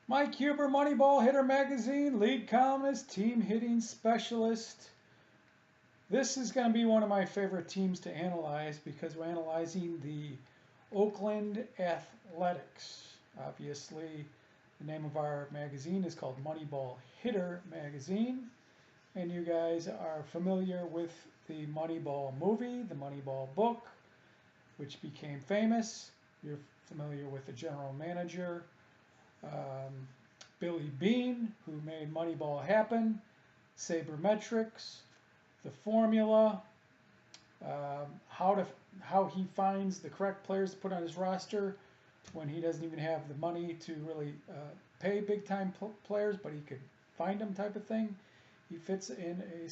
Mike Huber, Moneyball Hitter Magazine, lead columnist, team hitting specialist. This is going to be one of my favorite teams to analyze because we're analyzing the Oakland Athletics. Obviously, the name of our magazine is called Moneyball Hitter Magazine, and you guys are familiar with the Moneyball movie, the Moneyball book, which became famous. You're familiar with the general manager, um, Billy Beane, who made Moneyball happen, sabermetrics, the formula, how he finds the correct players to put on his roster when he doesn't even have the money to really pay big time players, but he could find them type of thing. He fits in a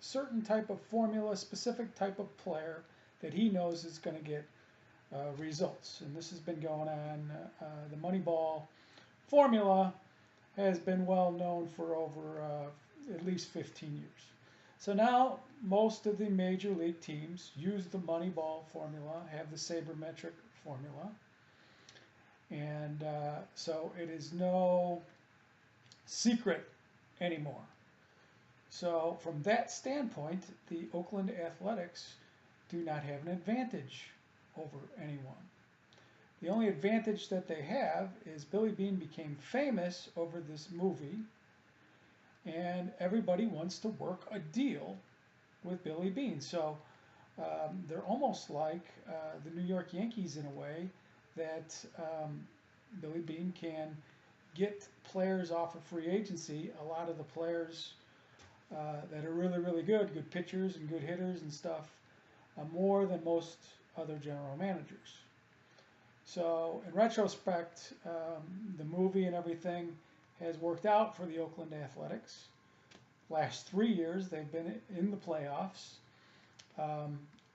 certain type of formula, specific type of player that he knows is going to get results. And this has been going on. The Moneyball formula has been well known for over at least 15 years. So now most of the major league teams use the Moneyball formula, have the sabermetric formula, and so it is no secret anymore. So from that standpoint, the Oakland Athletics do not have an advantage over anyone. The only advantage that they have is Billy Beane became famous over this movie, and everybody wants to work a deal with Billy Beane. So they're almost like the New York Yankees in a way that Billy Beane can get players off of free agency. A lot of the players that are really, really good, good pitchers and good hitters and stuff, more than most other general managers. So in retrospect, the movie and everything has worked out for the Oakland Athletics. Last 3 years, they've been in the playoffs.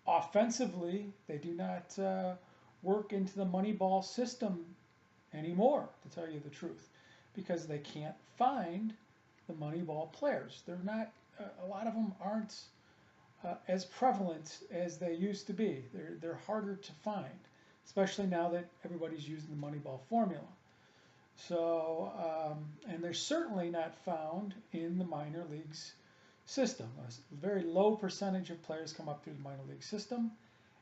Offensively, they do not work into the Moneyball system anymore, to tell you the truth, because they can't find the Moneyball players. They're not. A lot of them aren't as prevalent as they used to be. They're harder to find, especially now that everybody's using the Moneyball formula. So, and they're certainly not found in the minor leagues system. A very low percentage of players come up through the minor league system,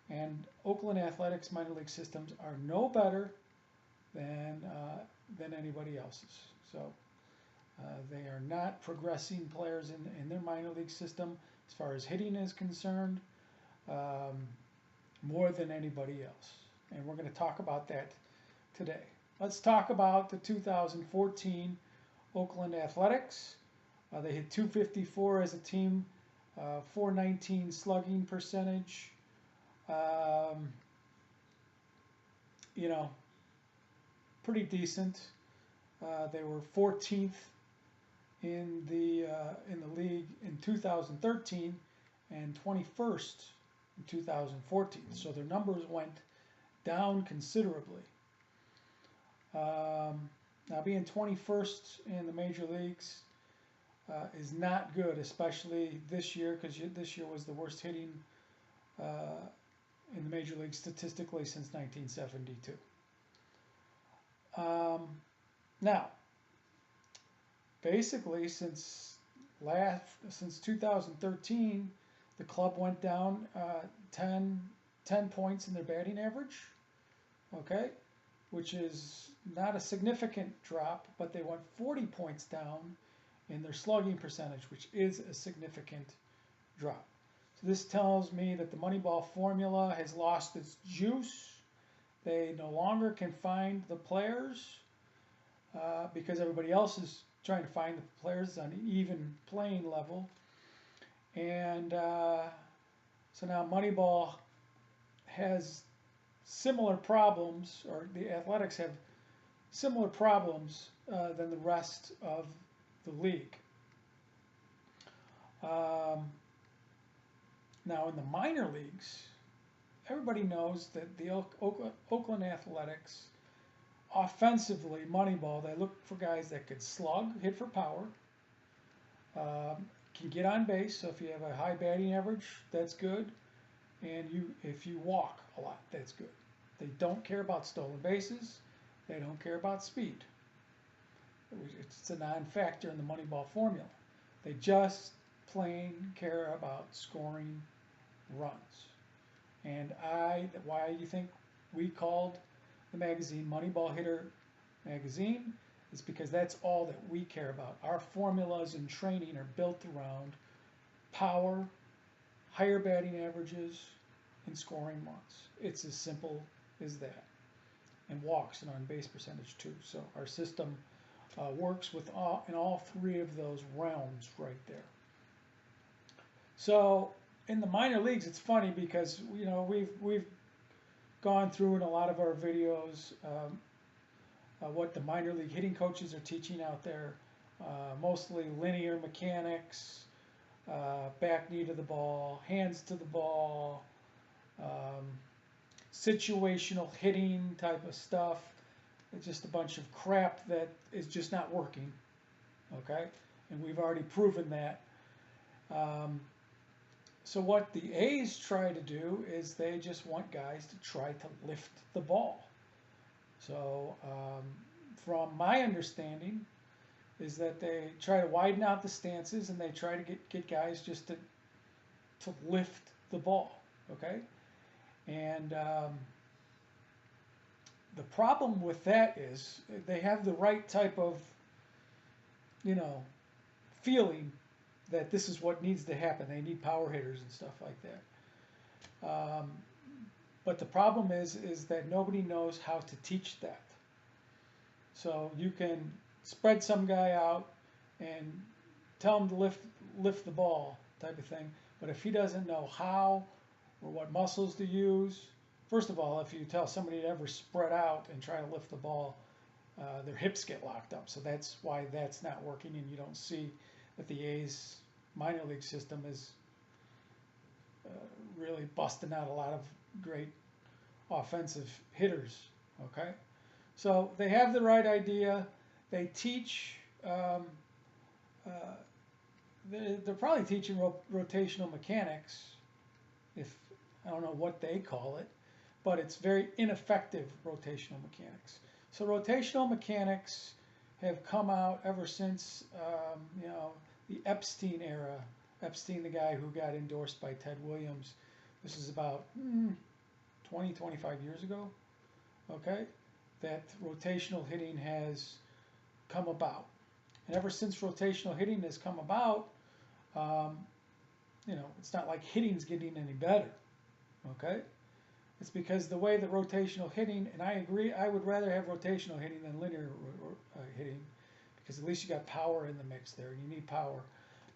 and Oakland Athletics minor league systems are no better than anybody else's. So they are not progressing players in their minor league system as far as hitting is concerned, more than anybody else. And we're going to talk about that today. Let's talk about the 2014 Oakland Athletics. They hit 254 as a team, 419 slugging percentage. You know, pretty decent. They were 14th in the league in 2013 and 21st in 2014. So their numbers went down considerably. Now being 21st in the major leagues is not good, especially this year, because this year was the worst hitting in the major leagues statistically since 1972. Now, basically since 2013, the club went down 10 points in their batting average. Okay, which is not a significant drop, but they went 40 points down in their slugging percentage, which is a significant drop. So this tells me that the Moneyball formula has lost its juice. They no longer can find the players because everybody else is trying to find the players on an even playing level. And so now Moneyball has similar problems, or the Athletics have similar problems than the rest of the league. Now in the minor leagues, everybody knows that the Oakland Athletics, offensively, Moneyball, they look for guys that could slug, hit for power, can get on base. So if you have a high batting average, that's good. And if you walk a lot, that's good. They don't care about stolen bases. They don't care about speed. It's a non-factor in the Moneyball formula. They just plain care about scoring runs. And why do you think we called the magazine Moneyball Hitter Magazine? Is because that's all that we care about. Our formulas and training are built around power, higher batting averages, and scoring runs. It's as simple as that. And walks and on base percentage too. So our system works with in all three of those realms right there. So in the minor leagues, it's funny because we've gone through in a lot of our videos what the minor league hitting coaches are teaching out there, mostly linear mechanics, back knee to the ball, hands to the ball, situational hitting type of stuff. It's just a bunch of crap that is just not working, okay? And we've already proven that. So what the A's try to do is they just want guys to try to lift the ball. So from my understanding is that they try to widen out the stances and they try to get guys just to lift the ball, okay? And the problem with that is they have the right type of, feeling that this is what needs to happen. They need power hitters and stuff like that. But the problem is that nobody knows how to teach that. So you can spread some guy out and tell him to lift the ball type of thing. But if he doesn't know how or what muscles to use, first of all, if you tell somebody to ever spread out and try to lift the ball, their hips get locked up. So that's why that's not working, and you don't see that the A's minor league system is really busting out a lot of great offensive hitters, okay? So they have the right idea. They teach, they're probably teaching rotational mechanics, if I don't know what they call it, but it's very ineffective rotational mechanics. So rotational mechanics have come out ever since, the Epstein era. Epstein, the guy who got endorsed by Ted Williams. This is about 20, 25 years ago, okay, that rotational hitting has come about. And ever since rotational hitting has come about, it's not like hitting's getting any better, okay? It's because the way that rotational hitting, and I agree, I would rather have rotational hitting than linear hitting, because at least you got power in the mix there, and you need power.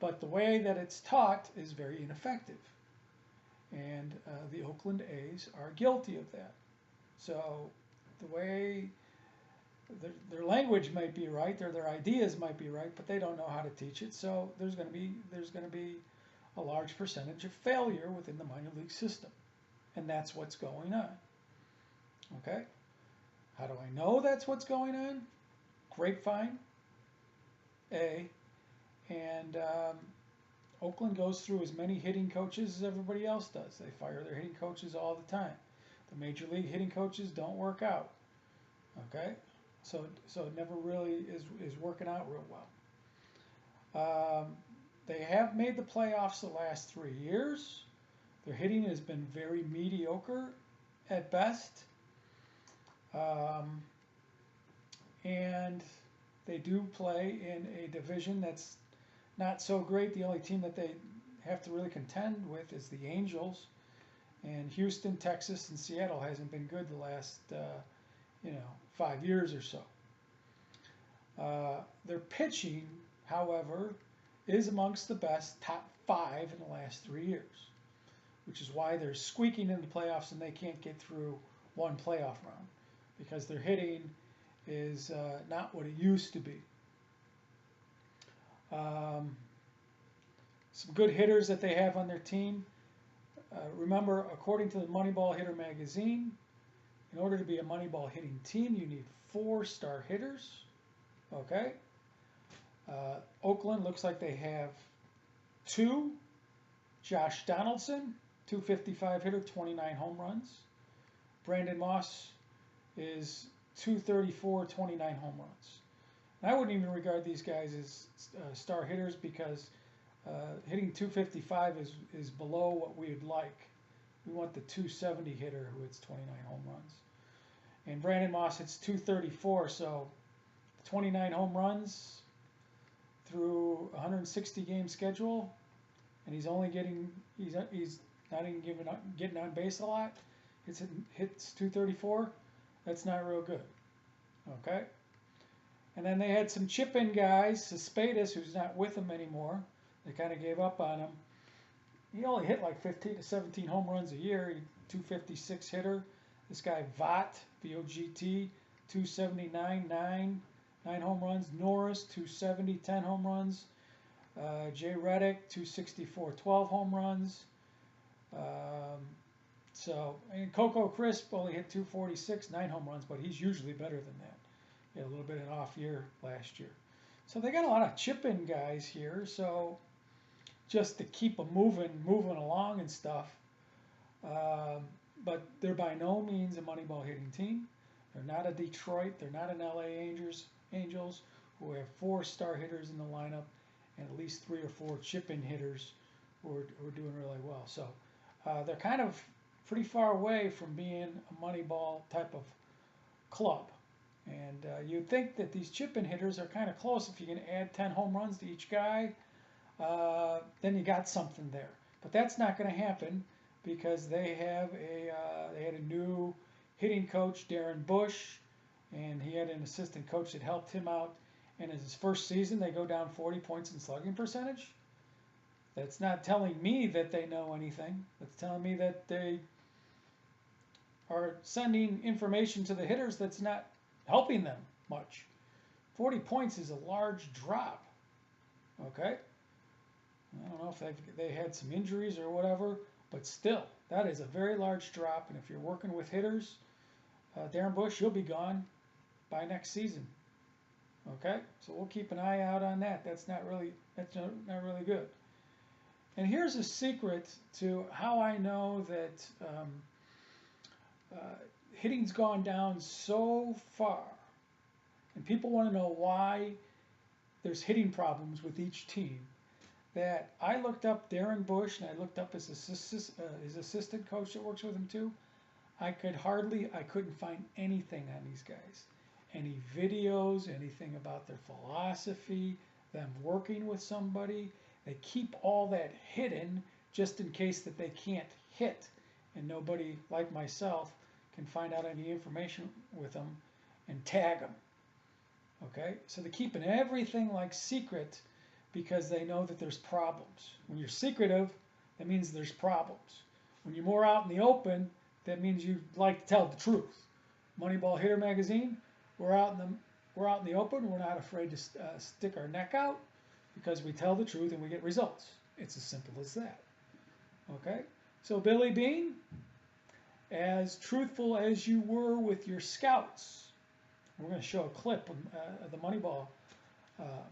But the way that it's taught is very ineffective. And the Oakland A's are guilty of that. So the way their language might be right, their ideas might be right, but they don't know how to teach it. So there's going to be a large percentage of failure within the minor league system, and that's what's going on. Okay, how do I know that's what's going on? Grapevine, A, and Oakland goes through as many hitting coaches as everybody else does. They fire their hitting coaches all the time. The major league hitting coaches don't work out. Okay, so it never really is working out real well. They have made the playoffs the last 3 years. Their hitting has been very mediocre at best. And they do play in a division that's not so great. The only team that they have to really contend with is the Angels. And Houston, Texas, and Seattle hasn't been good the last, 5 years or so. Their pitching, however, is amongst the best, top 5 in the last 3 years, which is why they're squeaking in the playoffs and they can't get through one playoff round, because their hitting is not what it used to be. Some good hitters that they have on their team. Remember, according to the Moneyball Hitter Magazine, in order to be a Moneyball hitting team, you need 4-star hitters. Okay? Oakland looks like they have 2. Josh Donaldson, 255 hitter, 29 home runs. Brandon Moss is 234, 29 home runs. And I wouldn't even regard these guys as star hitters because hitting 255 is below what we would like. We want the 270 hitter who hits 29 home runs. And Brandon Moss hits 234, so 29 home runs through 160 game schedule, and he's not even getting on base a lot. Hits 234. That's not real good. Okay. And then they had some chip-in guys, Cespedes, who's not with them anymore. They kind of gave up on him. He only hit like 15 to 17 home runs a year. He's 256 hitter. This guy Vott, V-O-G-T, 279, 9 home runs. Norris, 270, 10 home runs. Jay Reddick, 264, 12 home runs. And Coco Crisp only hit 246, 9 home runs, but he's usually better than that. He had a little bit of an off year last year. So they got a lot of chip-in guys here, so just to keep them moving along and stuff. But they're by no means a Moneyball hitting team. They're not a Detroit. They're not an LA Angels who have 4 star hitters in the lineup and at least 3 or 4 chip-in hitters who are doing really well. So they're kind of pretty far away from being a Moneyball type of club. And you'd think that these chip-in hitters are kind of close. If you can add 10 home runs to each guy, then you got something there. But that's not going to happen because they had a new hitting coach, Darren Bush, and he had an assistant coach that helped him out. And in his first season, they go down 40 points in slugging percentage. That's not telling me that they know anything. That's telling me that they are sending information to the hitters that's not helping them much. 40 points is a large drop. Okay? I don't know if they had some injuries or whatever, but still, that is a very large drop. And if you're working with hitters, Darren Bush, you'll be gone by next season. Okay? So we'll keep an eye out on that. That's not really good. And here's a secret to how I know that hitting's gone down so far. And people want to know why there's hitting problems with each team. That I looked up Darren Bush and I looked up his assistant coach that works with him too. I couldn't find anything on these guys. Any videos, anything about their philosophy, them working with somebody. They keep all that hidden just in case that they can't hit. And nobody like myself can find out any information with them and tag them. Okay? So they're keeping everything like secret because they know that there's problems. When you're secretive, that means there's problems. When you're more out in the open, that means you like to tell the truth. Moneyball Hitter Magazine, we're out in the open. We're not afraid to stick our neck out because we tell the truth and we get results. It's as simple as that. Okay? So Billy Beane, as truthful as you were with your scouts, we're going to show a clip of the Moneyball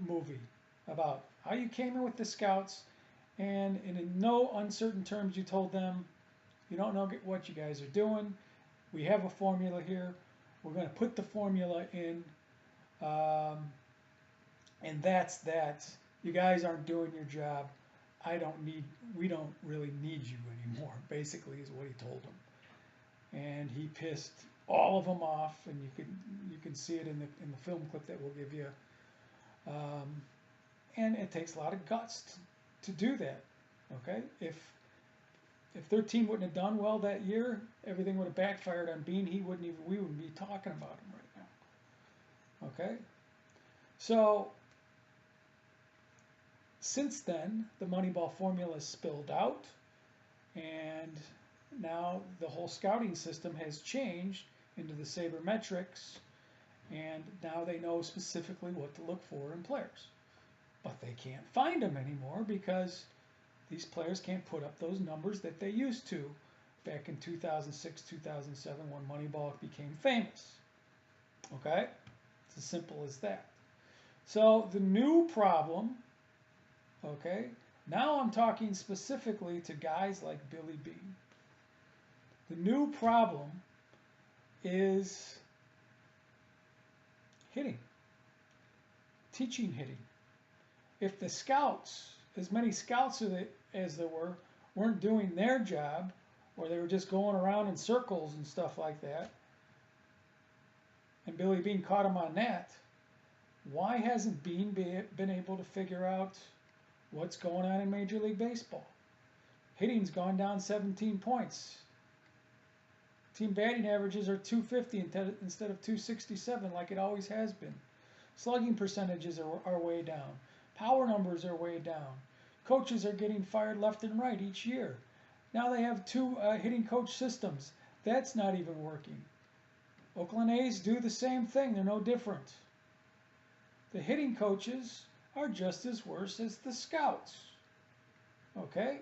movie about how you came in with the scouts, and in no uncertain terms you told them, you don't know what you guys are doing. We have a formula here. We're going to put the formula in, and that's that. You guys aren't doing your job. We don't really need you anymore, basically is what he told them. And he pissed all of them off, and you can see it in the film clip that we'll give you. And it takes a lot of guts to do that. Okay, if their team wouldn't have done well that year, everything would have backfired on Beane. We wouldn't be talking about him right now. Okay, so since then the Moneyball formula spilled out, and now the whole scouting system has changed into the sabermetrics, and now they know specifically what to look for in players. But they can't find them anymore because these players can't put up those numbers that they used to back in 2006, 2007 when Moneyball became famous. Okay? It's as simple as that. So the new problem, okay, now I'm talking specifically to guys like Billy Beane. The new problem is hitting. teaching hitting. If the scouts, as many scouts as there were, weren't doing their job, or they were just going around in circles and stuff like that, and Billy Beane caught him on that, why hasn't Beane been able to figure out what's going on in Major League Baseball? Hitting's gone down 17 points. Team batting averages are 250 instead of 267 like it always has been. Slugging percentages are way down. Power numbers are way down. Coaches are getting fired left and right each year. Now they have two hitting coach systems. That's not even working. Oakland A's do the same thing. They're no different. The hitting coaches are just as worse as the scouts. Okay?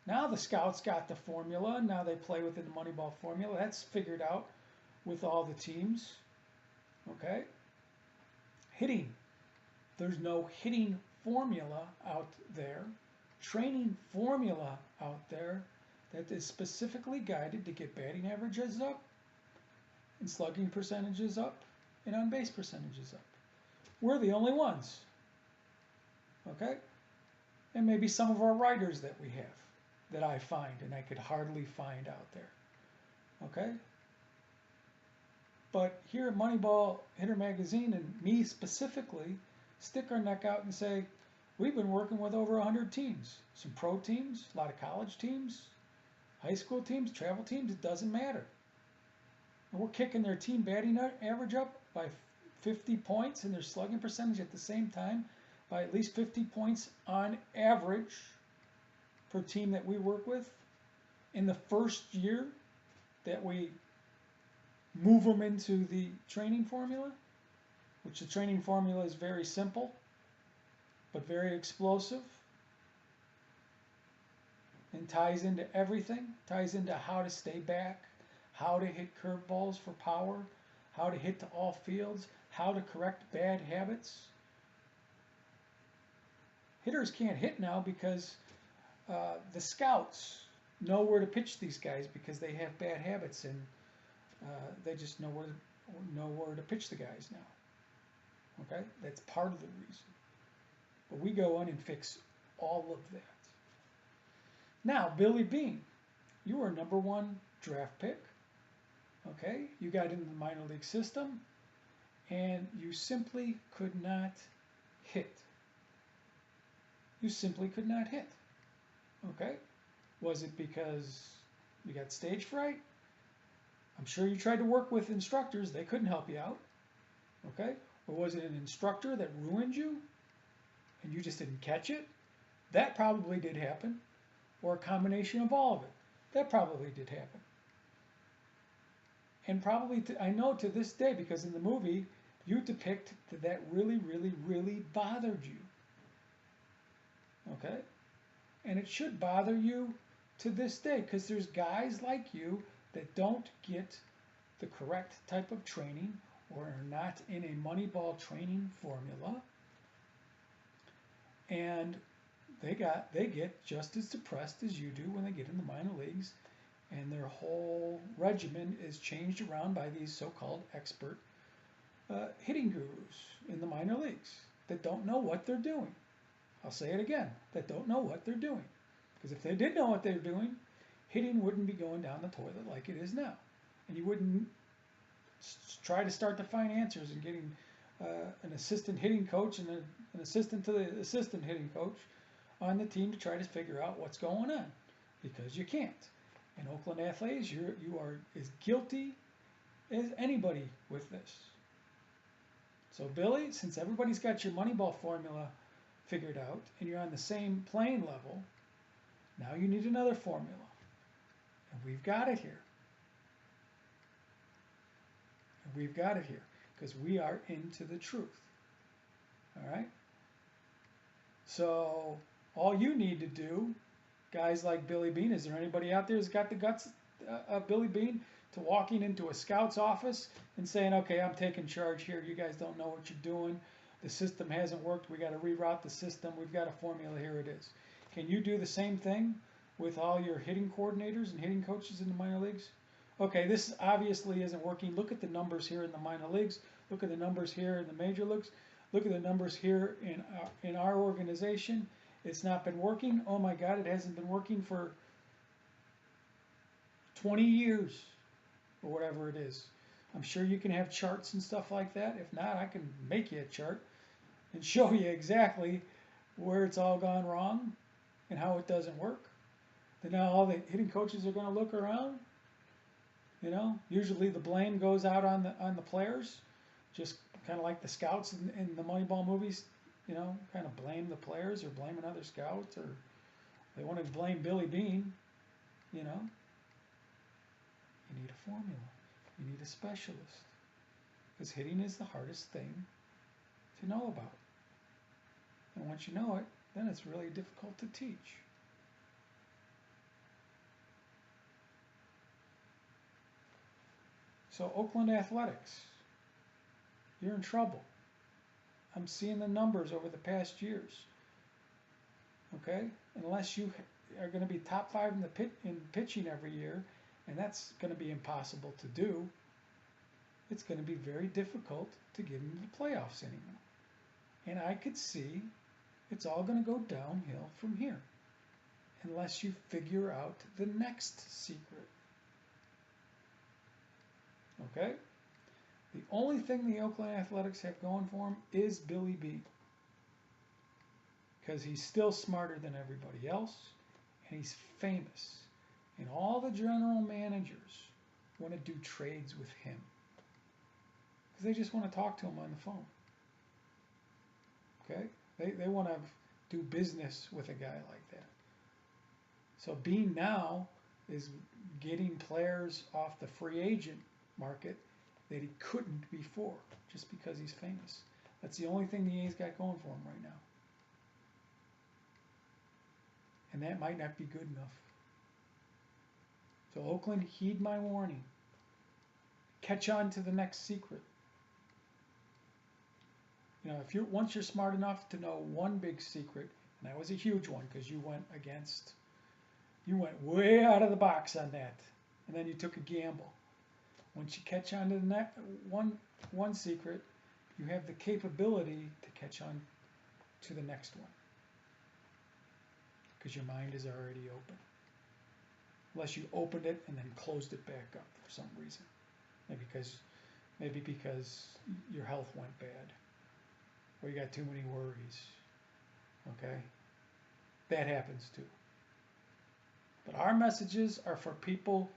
Now the scouts got the formula. Now they play within the Moneyball formula. That's figured out with all the teams. Okay? Hitting. There's no hitting formula out there, training formula out there that is specifically guided to get batting averages up and slugging percentages up and on base percentages up. We're the only ones. Okay? And maybe some of our writers that we have that I find and I could hardly find out there. Okay? But here at Moneyball Hitter Magazine, and me specifically, stick our neck out and say, we've been working with over 100 teams. Some pro teams, a lot of college teams, high school teams, travel teams, it doesn't matter. And we're kicking their team batting average up by 50 points and their slugging percentage at the same time by at least 50 points on average per team that we work with in the first year that we move them into the training formula, which the training formula is very simple but very explosive and ties into everything, ties into how to stay back, how to hit curveballs for power, how to hit to all fields, how to correct bad habits. Hitters can't hit now because the scouts know where to pitch these guys because they have bad habits and they just know where to pitch the guys now. Okay, that's part of the reason. But we go in and fix all of that. Now, Billy Beane, you were #1 draft pick. Okay, you got into the minor league system, and you simply could not hit. You simply could not hit. Okay, was it because you got stage fright? I'm sure you tried to work with instructors. They couldn't help you out. Okay, or was it an instructor that ruined you and you just didn't catch it? That probably did happen. Or a combination of all of it. That probably did happen. And probably, I know to this day, because in the movie, you depict that really, really, really bothered you. Okay? And it should bother you to this day, because there's guys like you that don't get the correct type of training or are not in a Moneyball training formula. And they get just as depressed as you do when they get in the minor leagues, and their whole regimen is changed around by these so-called expert hitting gurus in the minor leagues that don't know what they're doing. I'll say it again, that don't know what they're doing. Because if they did know what they're doing, hitting wouldn't be going down the toilet like it is now. And you wouldn't try to start to find answers and getting an assistant hitting coach and an assistant to the assistant hitting coach on the team to try to figure out what's going on, because you can't. And Oakland Athletes, you are as guilty as anybody with this. So Billy, since everybody's got your Moneyball formula figured out and you're on the same playing level, now you need another formula. And we've got it here. And we've got it here because we are into the truth. All right? So all you need to do, guys like Billy Beane, is there anybody out there who's got the guts of Billy Beane to walking into a scout's office and saying, okay, I'm taking charge here. You guys don't know what you're doing. The system hasn't worked. We got to reroute the system. We've got a formula. Here it is. Can you do the same thing with all your hitting coordinators and hitting coaches in the minor leagues? okay, this obviously isn't working. Look at the numbers here in the minor leagues. Look at the numbers here in the major leagues. Look at the numbers here in our organization. It's not been working. Oh my God, it hasn't been working for 20 years or whatever it is. I'm sure you can have charts and stuff like that. If not, I can make you a chart and show you exactly where it's all gone wrong and how it doesn't work. Then now all the hitting coaches are going to look around. You know, usually the blame goes out on the players, just kind of like the scouts in the Moneyball movies. You know, kind of blame the players or blame another scout, or they want to blame Billy Beane. You know, you need a formula. You need a specialist, because hitting is the hardest thing to know about. And once you know it, then it's really difficult to teach. So Oakland Athletics, you're in trouble. I'm seeing the numbers over the past years. Okay, unless you are going to be top 5 in pitching every year, and that's going to be impossible to do. It's going to be very difficult to get into the playoffs anymore. And I could see it's all going to go downhill from here unless you figure out the next secret. Okay? The only thing the Oakland Athletics have going for them is Billy Beane, because he's still smarter than everybody else, and he's famous. And all the general managers want to do trades with him, because they just want to talk to him on the phone. Okay? They want to do business with a guy like that. So Beane now is getting players off the free agent market that he couldn't before, just because he's famous. That's the only thing the A's got going for him right now. And that might not be good enough. So Oakland, heed my warning. Catch on to the next secret. You know, if once you're smart enough to know one big secret, and that was a huge one because you went way out of the box on that, and then you took a gamble. Once you catch on to the one secret, you have the capability to catch on to the next one, because your mind is already open. Unless you opened it and then closed it back up for some reason. Maybe because your health went bad, or you got too many worries. Okay? That happens too. But our messages are for people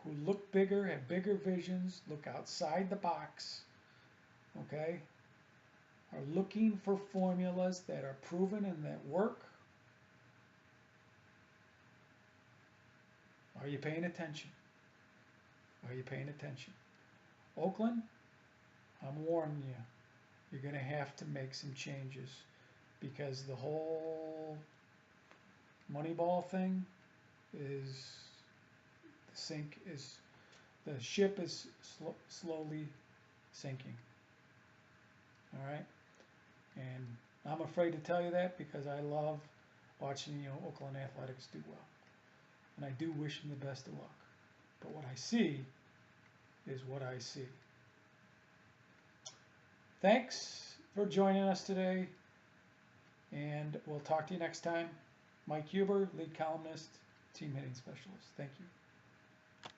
who look bigger, have bigger visions, look outside the box, okay? Are looking for formulas that are proven and that work. Are you paying attention? Are you paying attention? Oakland, I'm warning you. You're going to have to make some changes, because the whole Moneyball thing is the ship is slowly sinking. All right, and I'm afraid to tell you that because I love watching Oakland Athletics do well, and I do wish them the best of luck. But what I see is what I see. Thanks for joining us today, and we'll talk to you next time. Mike Huber, lead columnist, team hitting specialist. Thank you.